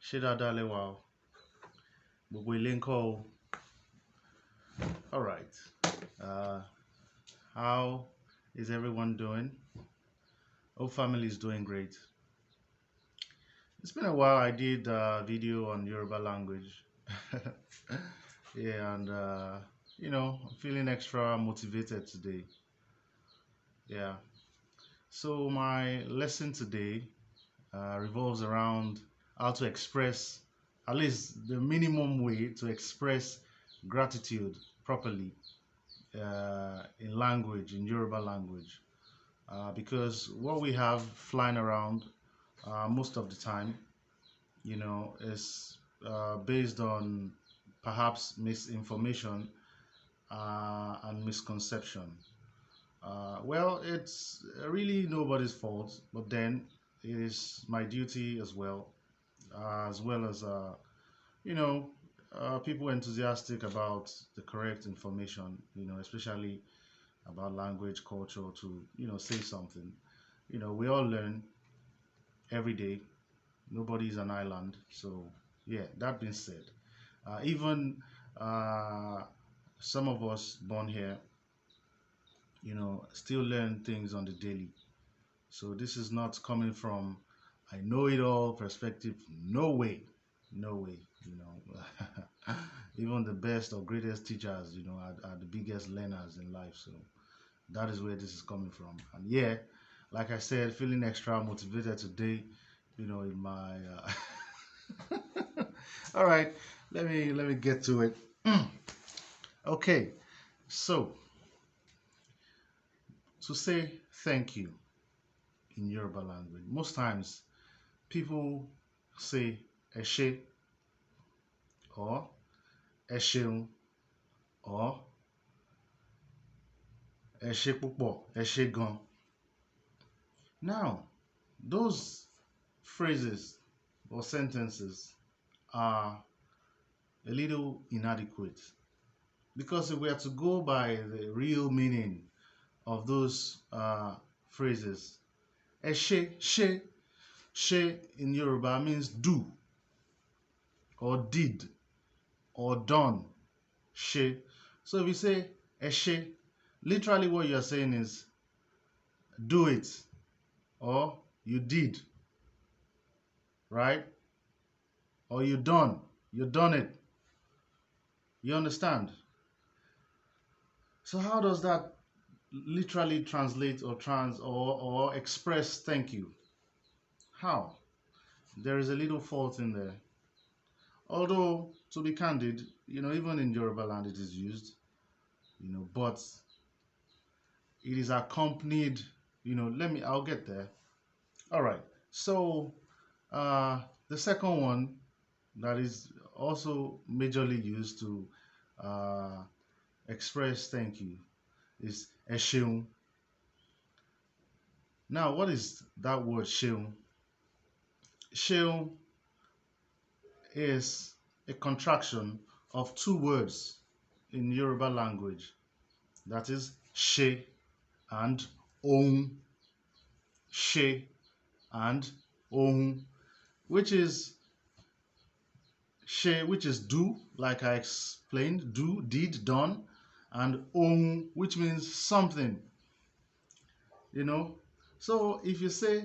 Ṣé dáadáa lẹ wà o? Gbogbo ilé ńkọ́ o? All right. Uh, how is everyone doing? Hope family is doing great. It's been a while. I did a video on Yoruba language. Yeah, and I'm feeling extra motivated today. Yeah. So my lesson today revolves around how to express, at least the minimum way to express gratitude properly in language, in Yoruba language. Because what we have flying around most of the time, is based on perhaps misinformation and misconception. Well, it's really nobody's fault, but then it is my duty as well as you know, people enthusiastic about the correct information, especially about language, culture, to, say something. We all learn every day. Nobody's an island. So, yeah, that being said, even uh, some of us born here, still learn things on the daily. So, this is not coming from I know it all perspective. No way. No way. Even the best or greatest teachers, are the biggest learners in life. So, that is where this is coming from. And yeah, like I said, feeling extra motivated today, in my all right, let me get to it. Okay, so to say thank you in Yoruba language, most times people say eshe or esheun or eshe pupo, eshe gan. Now, those phrases or sentences are a little inadequate because if we are to go by the real meaning of those phrases, eshe, she in Yoruba means do or did or done, she. So if you say eshe, literally what you're saying is do it or you did, right? Or you done it. You understand? So how does that literally translate or or express thank you? How? There is a little fault in there. Although, to be candid, even in Yoruba land it is used, but it is accompanied, I'll get there. All right. So, the second one that is also majorly used to uh, express thank you is Ṣeun. Now, what is that word Ṣeun? Ṣeun is a contraction of two words in Yoruba language. That is Ṣe and Ohun. Ṣe and Ohun, which is Ṣe, which is do, like I explained, do, did, done, and Ohun, which means something, you know. So if you say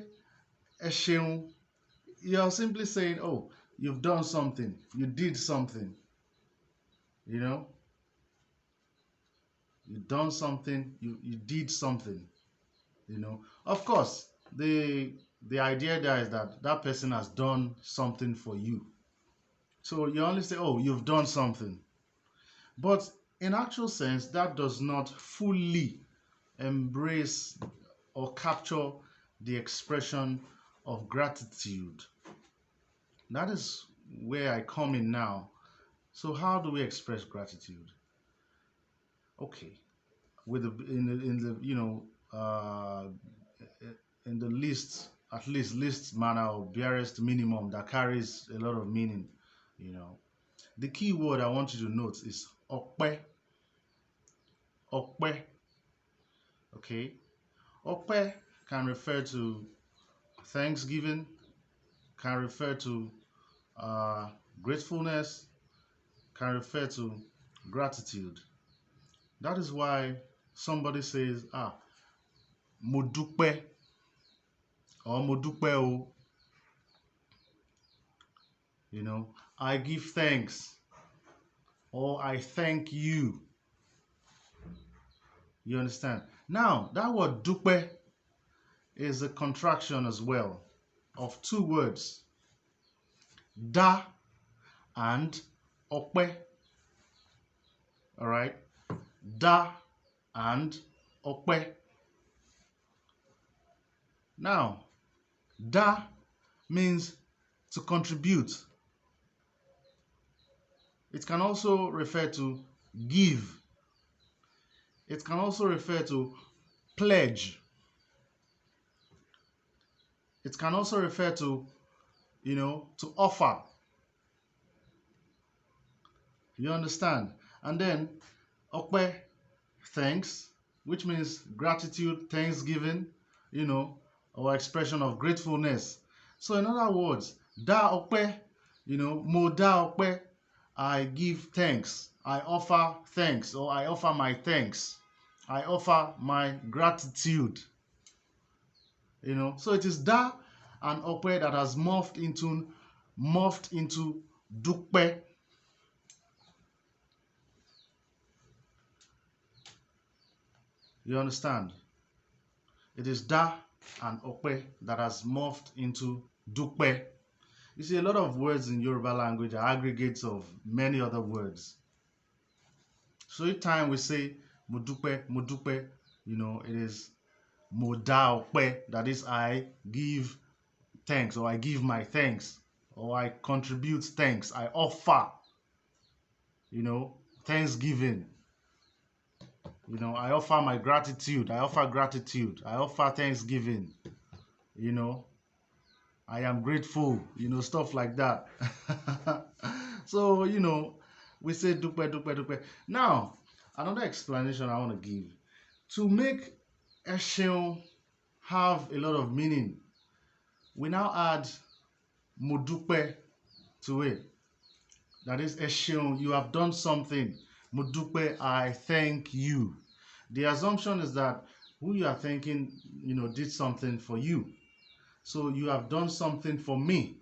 Ṣeun, you're simply saying, oh, you've done something, you did something, you know, you done something, you did something, Of course, the idea there is that that person has done something for you. So you only say, oh, you've done something. But in actual sense, that does not fully embrace or capture the expression of gratitude. That is where I come in now. So how do we express gratitude? Okay, with the in the in the least, at least manner or barest minimum that carries a lot of meaning, you know. The key word I want you to note is ọpẹ́. Ọpẹ́. Okay. Ọpẹ́ can refer to thanksgiving, can refer to Uh, Gratefulness can refer to gratitude. That is why somebody says, mo dúpẹ́ or mo dúpẹ́ o, I give thanks or I thank you. You understand? Now, that word dúpẹ́ is a contraction as well of two words, dá and ọpẹ́. All right? Dá and ọpẹ́. Now, dá means to contribute. It can also refer to give. It can also refer to pledge. It can also refer to, to offer. You understand? And then, ọpẹ́, thanks, which means gratitude, thanksgiving, or expression of gratefulness. So in other words, dá ọpẹ́, mo dá ọpẹ́, I give thanks, I offer thanks, or I offer my thanks, I offer my gratitude. So it is dá and ọpẹ́ that has morphed into dúpẹ́. You understand? It is dá and ọpẹ́ that has morphed into dúpẹ́. You see, a lot of words in Yoruba language are aggregates of many other words. So each time we say mo dúpẹ́, it is mo dá ọpẹ́, that is I give thanks or I give my thanks or I contribute thanks, I offer, thanksgiving. I offer my gratitude, I offer gratitude, I offer thanksgiving, I am grateful, stuff like that. So, we say dúpẹ́. Now, another explanation I want to give. To make Ṣeun have a lot of meaning, we now add mo dúpẹ́ to it. That is, Ṣeun, you have done something. Mo dúpẹ́, I thank you. The assumption is that who you are thanking, did something for you. So you have done something for me.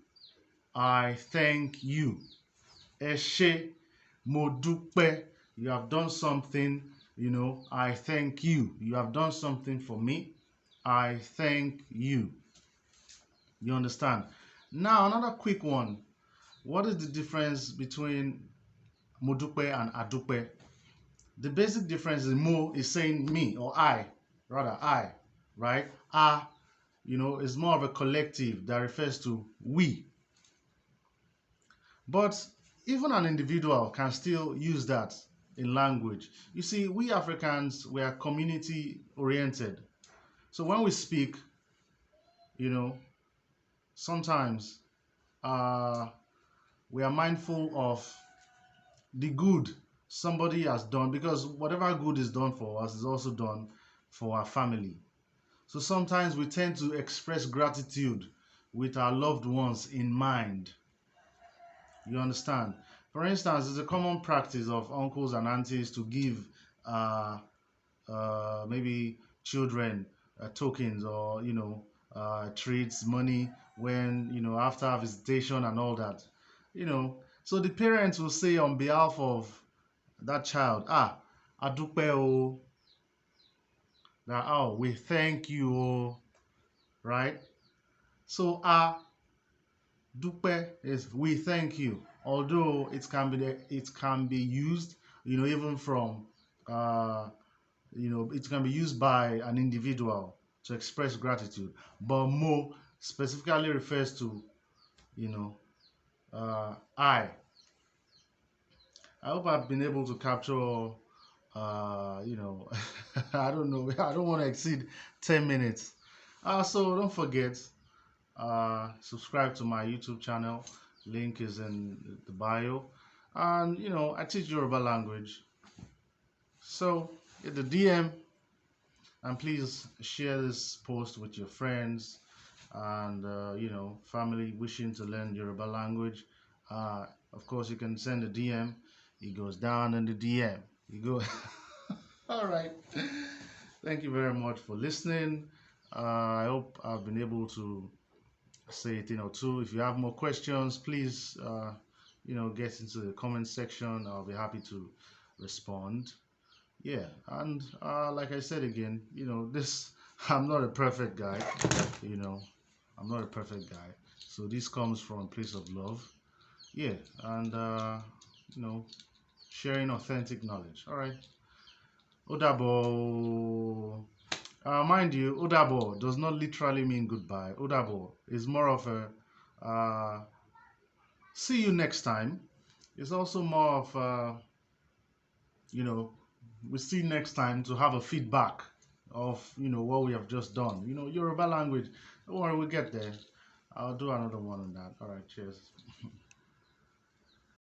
I thank you. Ẹ ṣé, mo dúpẹ́. You have done something, I thank you. You have done something for me. I thank you. You understand? Now, another quick one. What is the difference between mo dúpẹ́ and adúpẹ́? The basic difference is mo is saying me or I, right? Is more of a collective that refers to we. But even an individual can still use that in language. You see, we Africans, we are community oriented. So when we speak, sometimes we are mindful of the good somebody has done, because whatever good is done for us is also done for our family. So sometimes we tend to express gratitude with our loved ones in mind. You understand? For instance, it's a common practice of uncles and aunties to give maybe children tokens or treats, money when after visitation and all that. So the parents will say on behalf of that child, adúpẹ́ o, that we thank you o, right? So dúpẹ́ is we thank you. Although it can be used, even from it can be used by an individual to express gratitude. But mo specifically refers to I. I hope I've been able to capture I don't know. I don't want to exceed 10 minutes. So don't forget, subscribe to my YouTube channel. Link is in the bio. And, I teach Yoruba language. So hit the DM and please share this post with your friends, and family wishing to learn Yoruba language, of course you can send a DM. It goes down in the DM. You go. All right. Thank you very much for listening. I hope I've been able to say a thing or two. If you have more questions, please, get into the comment section. I'll be happy to respond. Yeah, and like I said again, this I'm not a perfect guy. You know, I'm not a perfect guy. So this comes from a place of love. Yeah, and you know, sharing authentic knowledge. All right. Odabo. Mind you, Odabo does not literally mean goodbye. Odabo is more of a see you next time. It's also more of you know, we see next time to have a feedback of what we have just done. Yoruba language. Don't worry, we'll get there. I'll do another one on that. All right, cheers.